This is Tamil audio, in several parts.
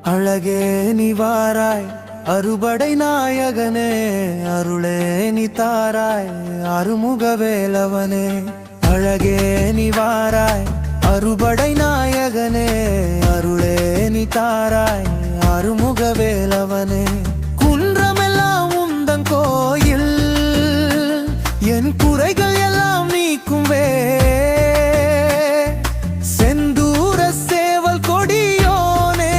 அழகே நீ வாராய் அறுபடை நாயகனே, அருளே நீ தாராய் அருமுக வேலவனே. அழகே நீ வாராய் அறுபடை நாயகனே, அருளே நீ தாராய் அருமுக வேலவனே. குன்றமெல்லாம் உந்தன் கோயில், என் குறைகள் எல்லாம் நீக்கும் செந்தூர சேவல் கொடியோனே,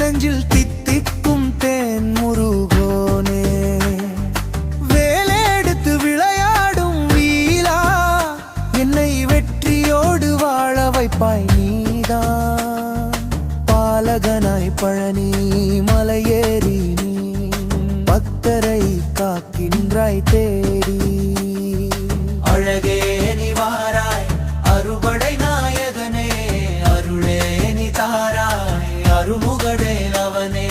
நெஞ்சில் தித்திக்கும் தேன் முருகோனே. வேலெடுத்து விளையாடும் வீலா, என்னை வெற்றியோடு வாழ வைப்பாய் நீதான். பாலகனாய் பழனி மலையேறி நீ பக்தரை காக்கின்றாய் தேடி. அழகே நீ வாராய் அறுபடை நாயகனே, அருளே நீ தாராய் அருமுகவேலவனே.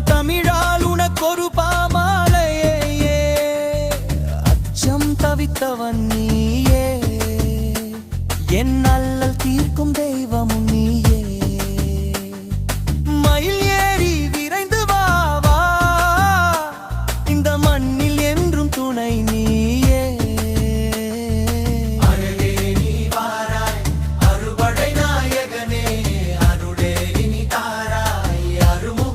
தமிழால் உனக்கொரு பாமாலையே, அச்சம் தவித்தவன் நீயே, என் அல்லல் தீர்க்கும் தெய்வமும் நீயே. மயில் ஏறி விரைந்து வா வா, இந்த மண்ணில் என்றும் துணை நீயே. அழகே நீ வாராய் அறுபடை நாயகனே, அருளே நீ தாராய் அருமுக.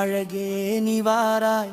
அழகே நீ வாராய்